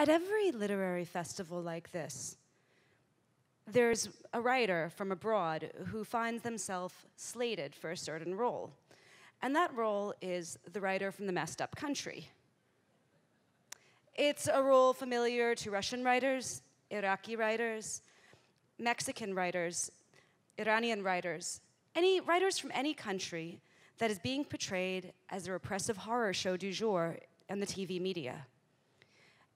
At every literary festival like this, there's a writer from abroad who finds themselves slated for a certain role. And that role is the writer from the messed up country. It's a role familiar to Russian writers, Iraqi writers, Mexican writers, Iranian writers, any writers from any country that is being portrayed as a repressive horror show du jour in the TV media.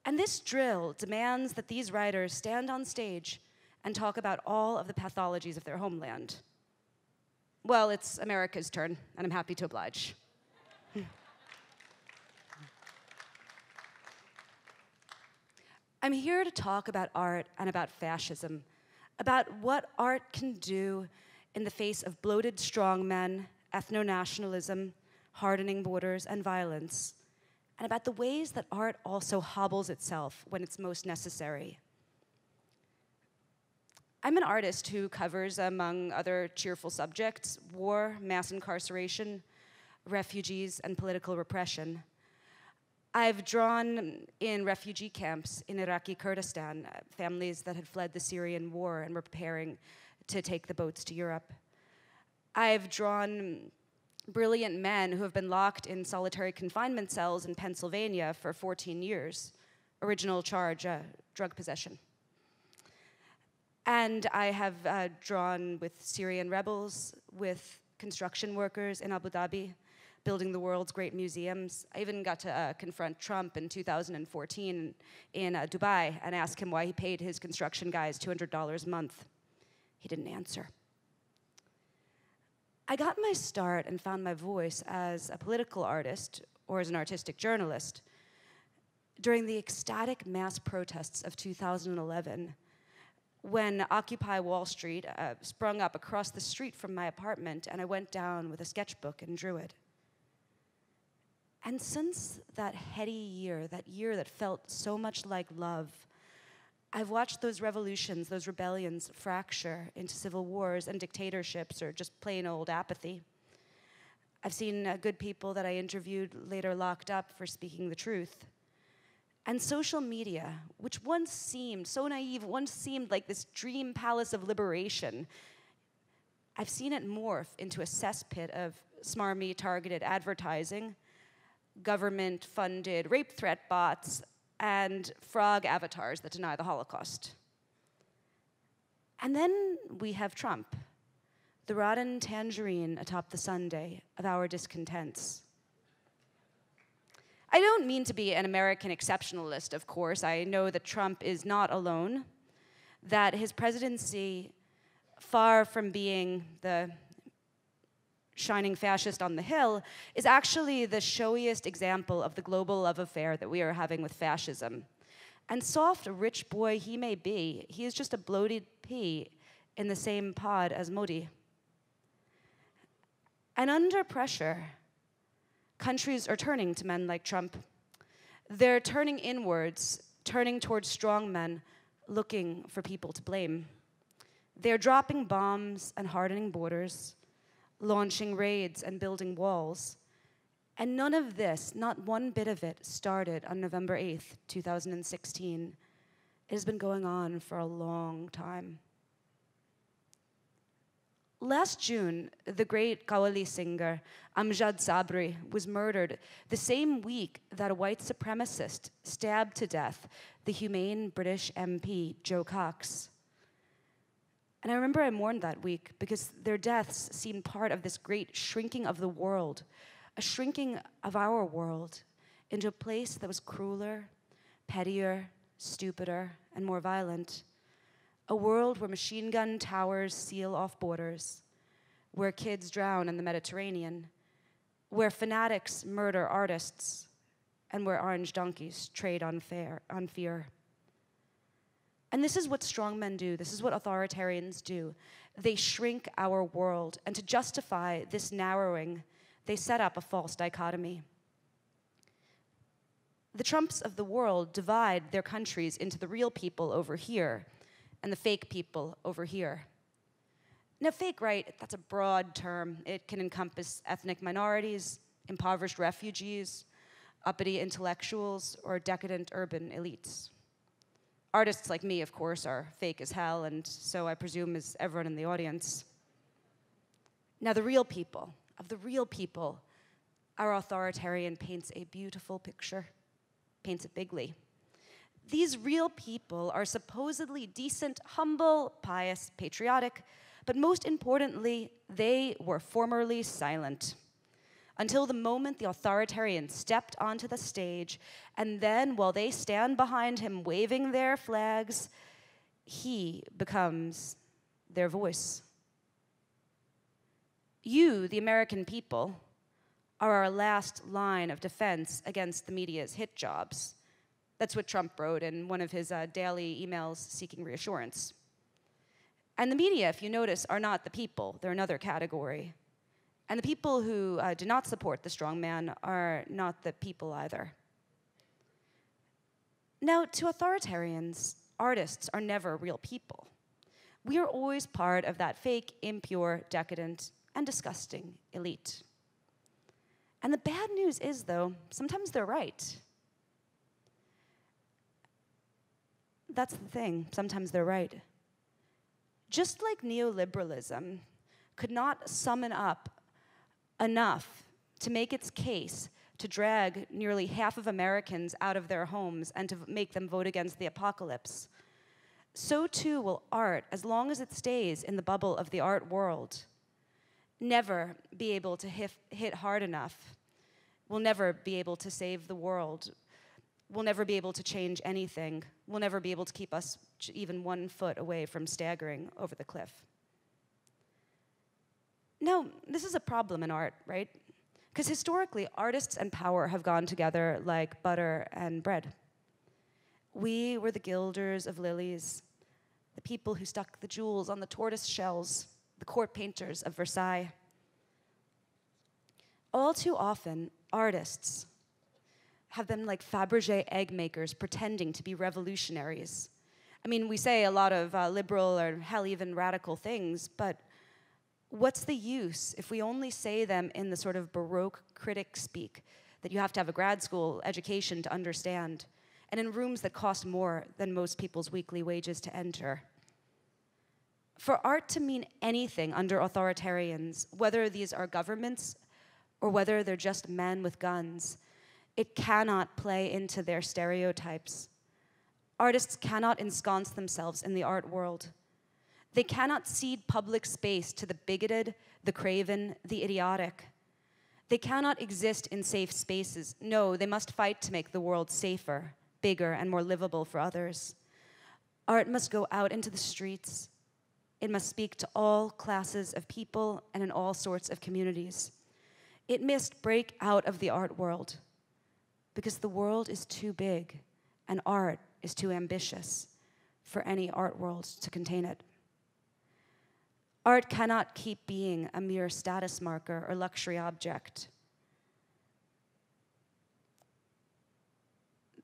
And this drill demands that these writers stand on stage and talk about all of the pathologies of their homeland. Well, it's America's turn, and I'm happy to oblige. I'm here to talk about art and about fascism, about what art can do in the face of bloated strongmen, ethno-nationalism, hardening borders, and violence, and about the ways that art also hobbles itself when it's most necessary. I'm an artist who covers, among other cheerful subjects, war, mass incarceration, refugees, and political repression. I've drawn in refugee camps in Iraqi Kurdistan, families that had fled the Syrian war and were preparing to take the boats to Europe. I've drawn brilliant men who have been locked in solitary confinement cells in Pennsylvania for 14 years. Original charge, drug possession. And I have drawn with Syrian rebels, with construction workers in Abu Dhabi, building the world's great museums. I even got to confront Trump in 2014 in Dubai and ask him why he paid his construction guys $200 a month. He didn't answer. I got my start and found my voice as a political artist or as an artistic journalist during the ecstatic mass protests of 2011 when Occupy Wall Street sprung up across the street from my apartment, and I went down with a sketchbook and drew it. And since that heady year that felt so much like love, I've watched those revolutions, those rebellions fracture into civil wars and dictatorships or just plain old apathy. I've seen good people that I interviewed later locked up for speaking the truth. And social media, which once seemed so naive, once seemed like this dream palace of liberation, I've seen it morph into a cesspit of smarmy targeted advertising, government-funded rape threat bots, and frog avatars that deny the Holocaust. And then we have Trump, the rotten tangerine atop the sundae of our discontents. I don't mean to be an American exceptionalist, of course. I know that Trump is not alone, that his presidency, far from being the shining fascist on the hill, is actually the showiest example of the global love affair that we are having with fascism. And soft, rich boy he may be, he is just a bloated pea in the same pod as Modi. And under pressure, countries are turning to men like Trump. They're turning inwards, turning towards strong men, looking for people to blame. They're dropping bombs and hardening borders, launching raids and building walls. And none of this, not one bit of it, started on November 8th, 2016. It has been going on for a long time. Last June, the great Qawwali singer Amjad Sabri was murdered the same week that a white supremacist stabbed to death the humane British MP Joe Cox. And I remember I mourned that week because their deaths seemed part of this great shrinking of the world, a shrinking of our world into a place that was crueler, pettier, stupider, and more violent. A world where machine gun towers seal off borders, where kids drown in the Mediterranean, where fanatics murder artists, and where orange donkeys trade on fear. And this is what strongmen do. This is what authoritarians do. They shrink our world. And to justify this narrowing, they set up a false dichotomy. The Trumps of the world divide their countries into the real people over here and the fake people over here. Now, fake right, that's a broad term. It can encompass ethnic minorities, impoverished refugees, uppity intellectuals, or decadent urban elites. Artists like me, of course, are fake as hell, and so I presume is everyone in the audience. Now, the real people, of the real people, our authoritarian paints a beautiful picture, paints it bigly. These real people are supposedly decent, humble, pious, patriotic, but most importantly, they were formerly silent. Until the moment the authoritarian stepped onto the stage, and then while they stand behind him waving their flags, he becomes their voice. You, the American people, are our last line of defense against the media's hit jobs. That's what Trump wrote in one of his daily emails seeking reassurance. And the media, if you notice, are not the people. They're another category. And the people who do not support the strongman are not the people either. Now, to authoritarians, artists are never real people. We are always part of that fake, impure, decadent, and disgusting elite. And the bad news is, though, sometimes they're right. That's the thing, sometimes they're right. Just like neoliberalism could not summon up enough to make its case to drag nearly half of Americans out of their homes and to make them vote against the apocalypse, so too will art, as long as it stays in the bubble of the art world, never be able to hit hard enough, will never be able to save the world, will never be able to change anything, will never be able to keep us even 1 foot away from staggering over the cliff. Now, this is a problem in art, right? Because historically, artists and power have gone together like butter and bread. We were the gilders of lilies, the people who stuck the jewels on the tortoise shells, the court painters of Versailles. All too often, artists have been like Fabergé egg makers pretending to be revolutionaries. I mean, we say a lot of liberal or hell, even radical things, but what's the use if we only say them in the sort of Baroque critic speak that you have to have a grad school education to understand, and in rooms that cost more than most people's weekly wages to enter? For art to mean anything under authoritarians, whether these are governments or whether they're just men with guns, it cannot play into their stereotypes. Artists cannot ensconce themselves in the art world. They cannot cede public space to the bigoted, the craven, the idiotic. They cannot exist in safe spaces. No, they must fight to make the world safer, bigger, and more livable for others. Art must go out into the streets. It must speak to all classes of people and in all sorts of communities. It must break out of the art world, because the world is too big and art is too ambitious for any art world to contain it. Art cannot keep being a mere status marker or luxury object.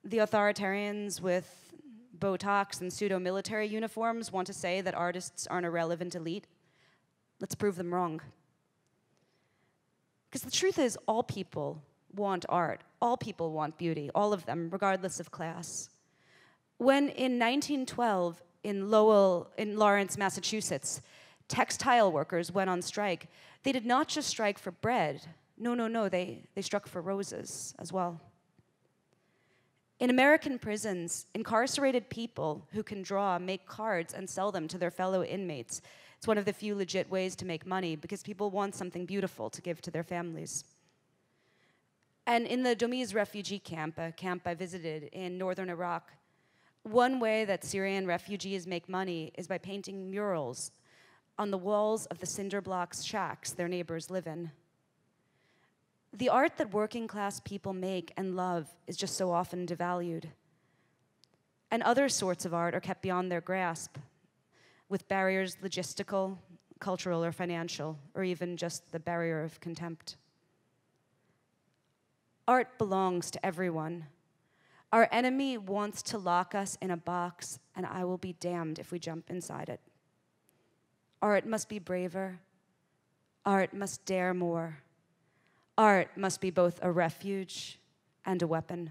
The authoritarians with Botox and pseudo-military uniforms want to say that artists are an irrelevant elite. Let's prove them wrong. Because the truth is, all people want art. All people want beauty, all of them, regardless of class. When in 1912, in Lawrence, Massachusetts, textile workers went on strike, they did not just strike for bread. No, they struck for roses as well. In American prisons, incarcerated people who can draw make cards and sell them to their fellow inmates. It's one of the few legit ways to make money because people want something beautiful to give to their families. And in the Domiz refugee camp, a camp I visited in northern Iraq, one way that Syrian refugees make money is by painting murals on the walls of the cinder block shacks their neighbors live in. The art that working class people make and love is just so often devalued. And other sorts of art are kept beyond their grasp, with barriers logistical, cultural, or financial, or even just the barrier of contempt. Art belongs to everyone. Our enemy wants to lock us in a box, and I will be damned if we jump inside it. Art must be braver. Art must dare more. Art must be both a refuge and a weapon.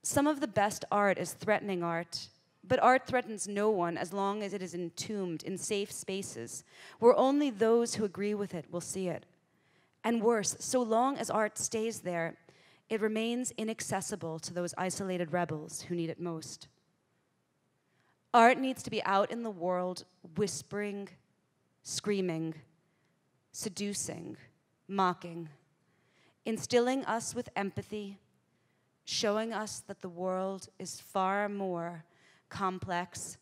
Some of the best art is threatening art, but art threatens no one as long as it is entombed in safe spaces where only those who agree with it will see it. And worse, so long as art stays there, it remains inaccessible to those isolated rebels who need it most. Art needs to be out in the world, whispering, screaming, seducing, mocking, instilling us with empathy, showing us that the world is far more complex,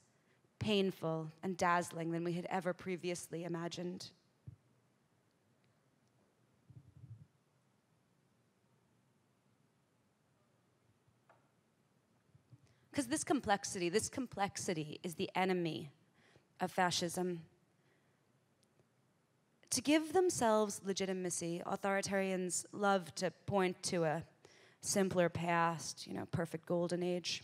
painful, and dazzling than we had ever previously imagined. Because this complexity is the enemy of fascism. To give themselves legitimacy, authoritarians love to point to a simpler past, perfect golden age.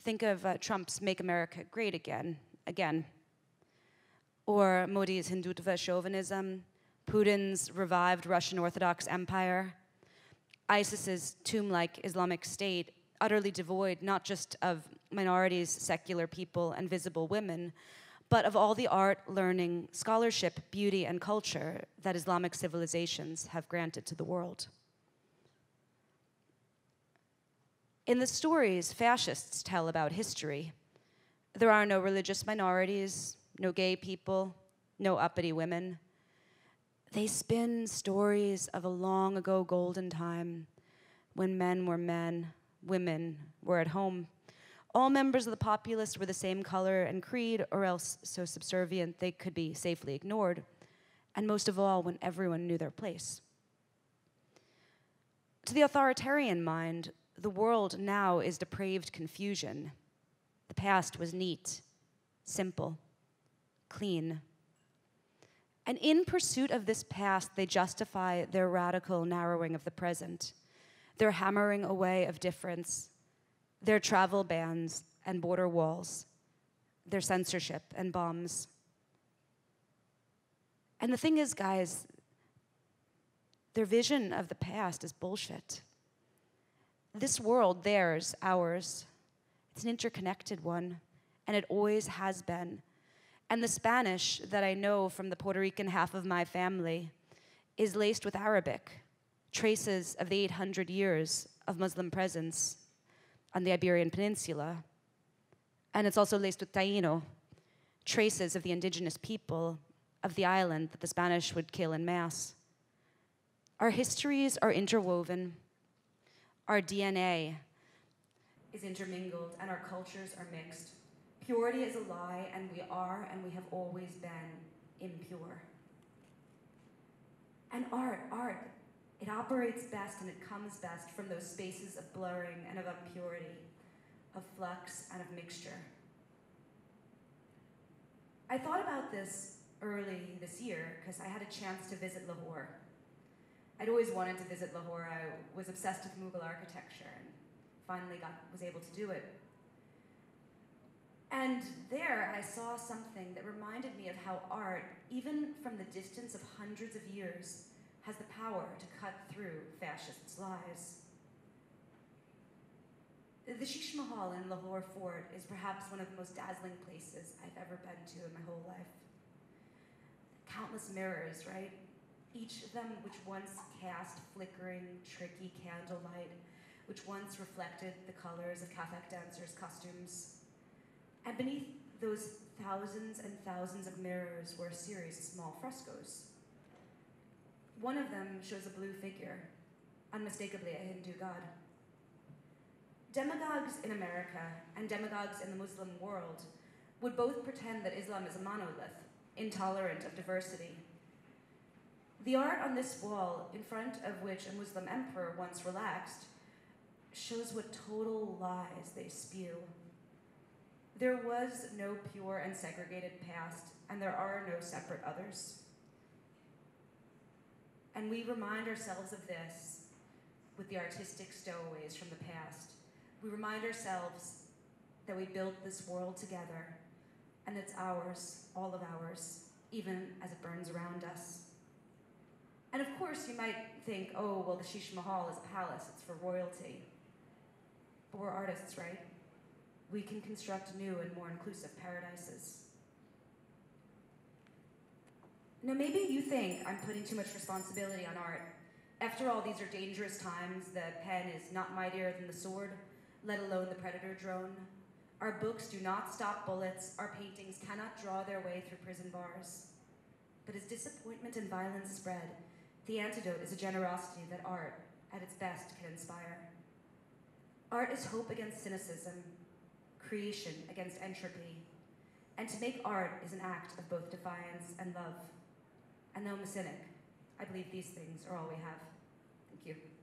Think of Trump's Make America Great Again. Or Modi's Hindutva chauvinism, Putin's revived Russian Orthodox Empire, ISIS's tomb-like Islamic State, utterly devoid not just of minorities, secular people, and visible women, but of all the art, learning, scholarship, beauty, and culture that Islamic civilizations have granted to the world. In the stories fascists tell about history, there are no religious minorities, no gay people, no uppity women. They spin stories of a long ago golden time when men were men, women were at home. All members of the populace were the same color and creed, or else so subservient they could be safely ignored. And most of all, when everyone knew their place. To the authoritarian mind, the world now is depraved confusion. The past was neat, simple, clean. And in pursuit of this past, they justify their radical narrowing of the present, their hammering away of difference, their travel bans and border walls, their censorship and bombs. And the thing is, guys, their vision of the past is bullshit. This world, theirs, ours, it's an interconnected one, and it always has been. And the Spanish that I know from the Puerto Rican half of my family is laced with Arabic, traces of the 800 years of Muslim presence on the Iberian Peninsula. And it's also laced with Taino, traces of the indigenous people of the island that the Spanish would kill en masse. Our histories are interwoven, our DNA is intermingled, and our cultures are mixed. Purity is a lie, and we are, and we have always been, impure. And art, it operates best and it comes best from those spaces of blurring and of impurity, of flux and of mixture. I thought about this early this year because I had a chance to visit Lahore. I'd always wanted to visit Lahore. I was obsessed with Mughal architecture and finally was able to do it. And there I saw something that reminded me of how art, even from the distance of hundreds of years, has the power to cut through fascists' lies. The Sheesh Mahal in Lahore Fort is perhaps one of the most dazzling places I've ever been to in my whole life. Countless mirrors, right? Each of them which once cast flickering, tricky candlelight, which once reflected the colors of Kathak dancers' costumes. And beneath those thousands and thousands of mirrors were a series of small frescoes. One of them shows a blue figure, unmistakably a Hindu god. Demagogues in America and demagogues in the Muslim world would both pretend that Islam is a monolith, intolerant of diversity. The art on this wall, in front of which a Muslim emperor once relaxed, shows what total lies they spew. There was no pure and segregated past, and there are no separate others. And we remind ourselves of this with the artistic stowaways from the past. We remind ourselves that we built this world together, and it's ours, all of ours, even as it burns around us. And of course, you might think, oh, well, the Sheesh Mahal is a palace, it's for royalty. But we're artists, right? We can construct new and more inclusive paradises. Now, maybe you think I'm putting too much responsibility on art. After all, these are dangerous times. The pen is not mightier than the sword, let alone the predator drone. Our books do not stop bullets. Our paintings cannot draw their way through prison bars. But as disappointment and violence spread, the antidote is a generosity that art, at its best, can inspire. Art is hope against cynicism, creation against entropy, and to make art is an act of both defiance and love. And though I'm a cynic, I believe these things are all we have. Thank you.